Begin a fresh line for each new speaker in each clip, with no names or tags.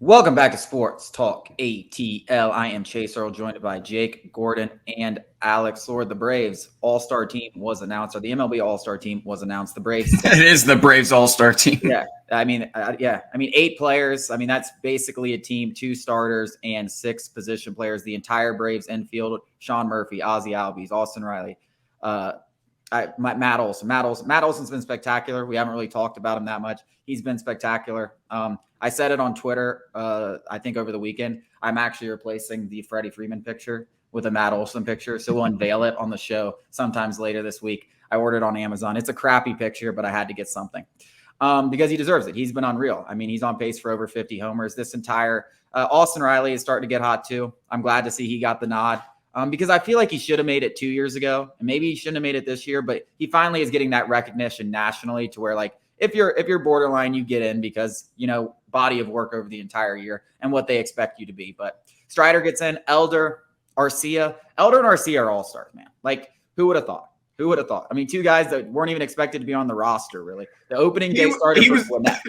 Welcome back to Sports Talk ATL. I am Chase Earl, joined by Jake Gordon and Alex Lord. The Braves All-Star team was announced, or the MLB All-Star team was announced. The Braves.
It is the Braves All-Star team.
Yeah, I mean, 8 players. I mean, that's basically a team: 2 starters and 6 position players. The entire Braves infield: Sean Murphy, Ozzie Albies, Austin Riley, Matt Olson. Matt Olson's been spectacular. We haven't really talked about him that much. He's been spectacular. I said it on Twitter, I think over the weekend. I'm actually replacing the Freddie Freeman picture with a Matt Olson picture. So we'll unveil it on the show sometimes later this week. I ordered on Amazon. It's a crappy picture, but I had to get something because he deserves it. He's been unreal. I mean, he's on pace for over 50 homers. This entire Austin Riley is starting to get hot too. I'm glad to see he got the nod because I feel like he should have made it 2 years ago. And maybe he shouldn't have made it this year, but he finally is getting that recognition nationally to where, like, if you're borderline, you get in because, you know, body of work over the entire year and what they expect you to be. But Strider gets in. Elder and Arcia are all-stars, man. Like, who would have thought? Who would have thought? I mean, 2 guys that weren't even expected to be on the roster, really. The opening day starter for Gwinnett.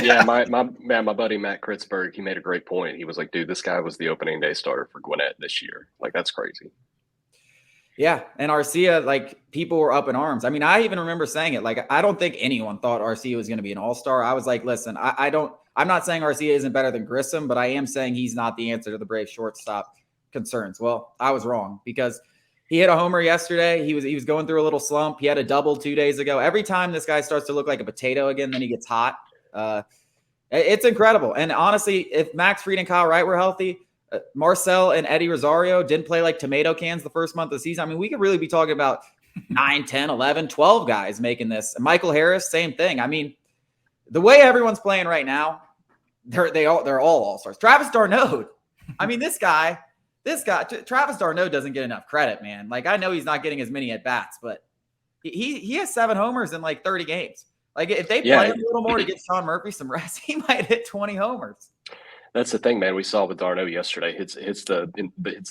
Yeah, my buddy Matt Kritzberg, he made a great point. He was like, dude, this guy was the opening day starter for Gwinnett this year. Like, that's crazy.
Yeah, and Arcia, like, people were up in arms. I mean, I even remember saying it. Like, I don't think anyone thought Arcia was going to be an all-star. I was like, listen, I'm not saying Arcia isn't better than Grissom, but I am saying he's not the answer to the Braves shortstop concerns. Well, I was wrong because he hit a homer yesterday. He was going through a little slump. He had a double 2 days ago. Every time this guy starts to look like a potato again, then he gets hot. It's incredible. And honestly, if Max Fried and Kyle Wright were healthy, Marcel and Eddie Rosario didn't play like tomato cans the first month of the season. I mean, we could really be talking about 9, 10, 11, 12 guys making this. Michael Harris, same thing. I mean, the way everyone's playing right now, they're all all-stars. Travis d'Arnaud. I mean, this guy, Travis d'Arnaud doesn't get enough credit, man. Like, I know he's not getting as many at-bats, but he has 7 homers in like 30 games. Like, if they play him a little more to get Sean Murphy some rest, he might hit 20 homers.
That's the thing, man. We saw with d'Arnaud yesterday. Hits the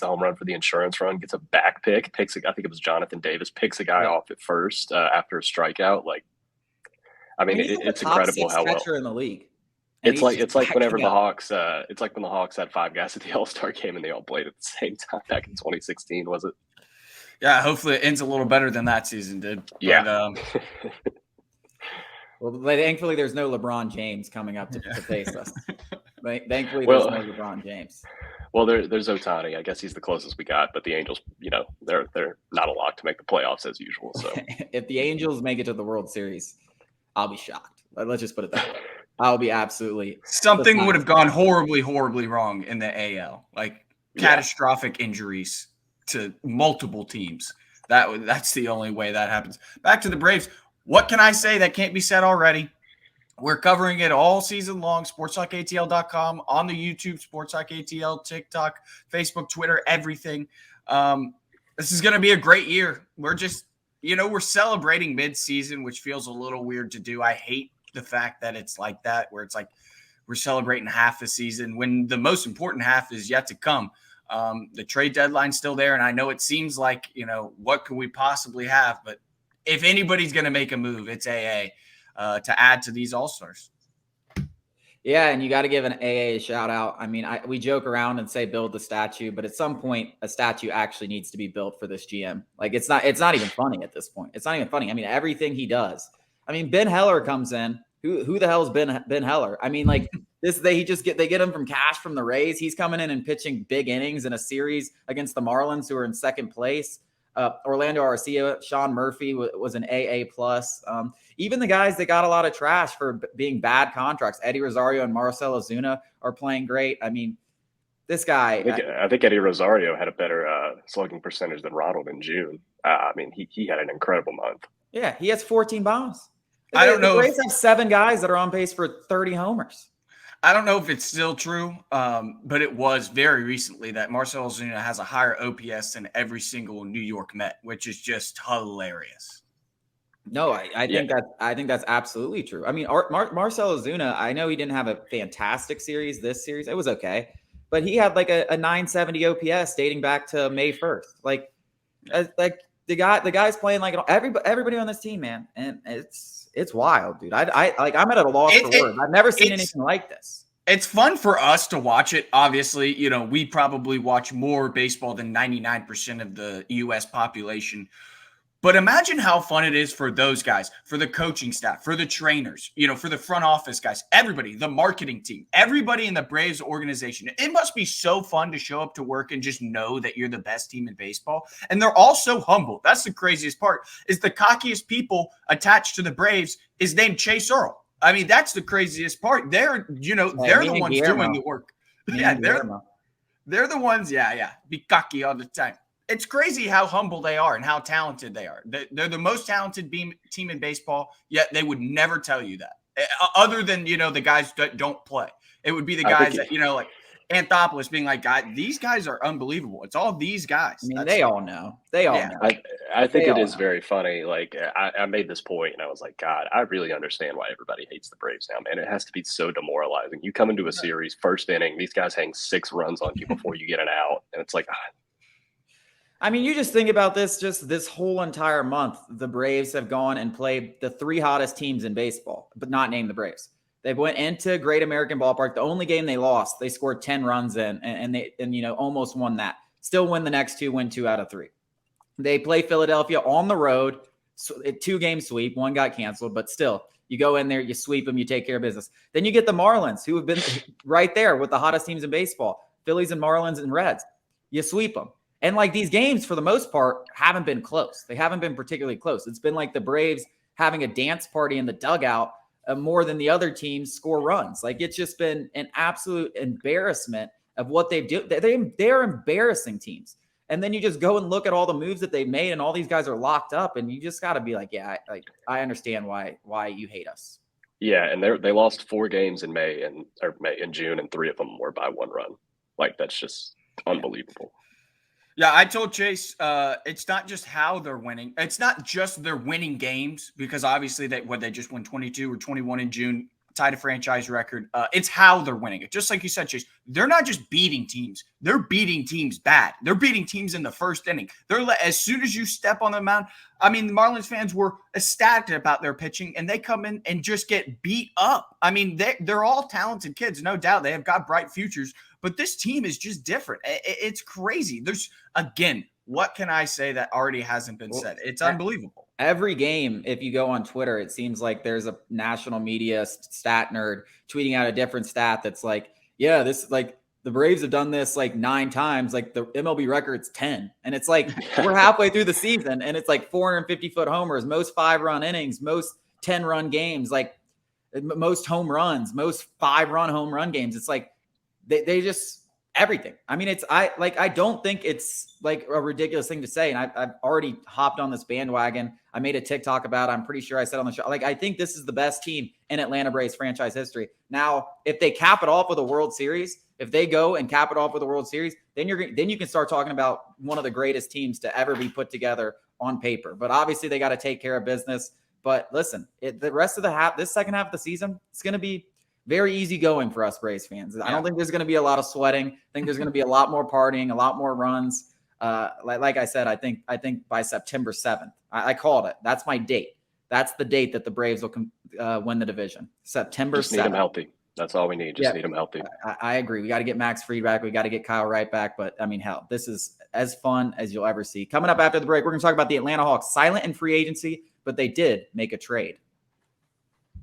home run for the insurance run. Gets a back pick. I think it was Jonathan Davis. Picks a guy off at first after a strikeout. Like, I mean, it's incredible how well.
Catcher in the league.
It's like whenever the Hawks. It's like when the Hawks had 5 guys at the All-Star game and they all played at the same time back in 2016. Was it?
Yeah. Hopefully, it ends a little better than that season did.
Yeah.
Well, thankfully, there's no LeBron James coming up to face us. Thankfully, there's no LeBron James.
Well, there's Ohtani. I guess he's the closest we got. But the Angels, you know, they're not a lock to make the playoffs as usual. So
if the Angels make it to the World Series, I'll be shocked. Let's just put it that way. I'll be absolutely
something would have gone horribly, horribly wrong in the AL. Like catastrophic injuries to multiple teams. That's the only way that happens. Back to the Braves. What can I say that can't be said already? We're covering it all season long. SportsTalkATL.com, on the YouTube, SportsTalkATL, TikTok, Facebook, Twitter, everything. This is going to be a great year. We're just, we're celebrating mid-season, which feels a little weird to do. I hate the fact that it's like that, where it's like we're celebrating half the season when the most important half is yet to come. The trade deadline's still there, and I know it seems like, what could we possibly have? But if anybody's going to make a move, it's AA to add to these All-Stars.
Yeah, and you got to give an AA a shout out. I mean, we joke around and say build the statue, but at some point, a statue actually needs to be built for this GM. Like, it's not even funny at this point. It's not even funny. I mean, everything he does. I mean, Ben Heller comes in. Who the hell is Ben Heller? I mean, like they get him from cash from the Rays. He's coming in and pitching big innings in a series against the Marlins, who are in second place. Orlando Arcia, Sean Murphy was an AA plus. Even the guys that got a lot of trash for being bad contracts, Eddie Rosario and Marcell Ozuna, are playing great. I mean, this guy.
I think Eddie Rosario had a better slugging percentage than Ronald in June. I mean, he had an incredible month.
Yeah, he has 14 bombs.
I don't know.
The Braves have 7 guys that are on pace for 30 homers.
I don't know if it's still true, but it was very recently that Marcell Ozuna has a higher OPS than every single New York Met, which is just hilarious.
No, I think that's absolutely true. I mean, Marcell Ozuna, I know he didn't have a fantastic series this series. It was okay, but he had like a 970 OPS dating back to May 1st. Like the guy's playing like everybody on this team, man, and it's wild, dude. I'm at a loss for words. I've never seen anything like this.
It's fun for us to watch it. Obviously, we probably watch more baseball than 99% of the U.S. population. But imagine how fun it is for those guys, for the coaching staff, for the trainers, for the front office guys, everybody, the marketing team, everybody in the Braves organization. It must be so fun to show up to work and just know that you're the best team in baseball. And they're all so humble. That's the craziest part, is the cockiest people attached to the Braves is named Chase Earl. I mean, that's the craziest part. They're the ones doing the work. Yeah, they're the ones. Yeah. Be cocky all the time. It's crazy how humble they are and how talented they are. They're the most talented team in baseball, yet they would never tell you that. Other than, the guys that don't play. It would be the guys that, like Anthopoulos being like, these guys are unbelievable. It's all these guys.
I mean, they all know. They all know.
I think it is very funny. Like, I made this point and I was like, God, I really understand why everybody hates the Braves now, man. It has to be so demoralizing. You come into a series, first inning, these guys hang 6 runs on you before you get an out. And it's like,
I mean, you just think about this, just this whole entire month, the Braves have gone and played the 3 hottest teams in baseball, but not named the Braves. They went into Great American Ballpark. The only game they lost, they scored 10 runs in and almost won that. Still win the next 2, win 2 out of 3. They play Philadelphia on the road, 2-game sweep. 1 got canceled, but still, you go in there, you sweep them, you take care of business. Then you get the Marlins, who have been right there with the hottest teams in baseball, Phillies and Marlins and Reds. You sweep them. And like these games, for the most part, haven't been close. They haven't been particularly close. It's been like the Braves having a dance party in the dugout more than the other teams score runs. Like, it's just been an absolute embarrassment of what they've done. They're embarrassing teams. And then you just go and look at all the moves that they've made, and all these guys are locked up, and you just got to be like, yeah, I understand why you hate us.
Yeah, and they lost 4 games in May and June, and 3 of them were by 1 run. Like, that's just unbelievable.
Yeah, I told Chase, it's not just how they're winning. It's not just they're winning games, because obviously they just won 22 or 21 in June, tied a franchise record. It's how they're winning it. Just like you said, Chase, they're not just beating teams. They're beating teams bad. They're beating teams in the first inning. As soon as you step on the mound, I mean, the Marlins fans were ecstatic about their pitching, and they come in and just get beat up. I mean, they're all talented kids, no doubt. They have got bright futures. But this team is just different. It's crazy. Again, what can I say that already hasn't been said? It's unbelievable.
Every game, if you go on Twitter, it seems like there's a national media stat nerd tweeting out a different stat that's like, yeah, this, like, the Braves have done this like 9 times, like the MLB record's 10. And it's like, we're halfway through the season, and it's like 450-foot homers, most 5-run innings, most 10-run games, like most home runs, most 5-run home run games. It's like, they just everything. I mean, I don't think it's like a ridiculous thing to say. And I've already hopped on this bandwagon. I made a TikTok about it. I'm pretty sure I said on the show, like, I think this is the best team in Atlanta Braves franchise history. Now, if they cap it off with a World Series, if they go and cap it off with a World Series, then you can start talking about one of the greatest teams to ever be put together on paper. But obviously they got to take care of business. But listen, the rest of this second half of the season, it's going to be very easy going for us Braves fans. I don't think there's going to be a lot of sweating. I think there's going to be a lot more partying, a lot more runs. Like I said, I think by September 7th, I called it. That's my date. That's the date that the Braves will win the division. September 7th.
Just need them healthy. That's all we need. Just need them healthy.
I agree. We got to get Max Fried back. We got to get Kyle Wright back. But I mean, hell, this is as fun as you'll ever see. Coming up after the break, we're going to talk about the Atlanta Hawks, silent in free agency, but they did make a trade.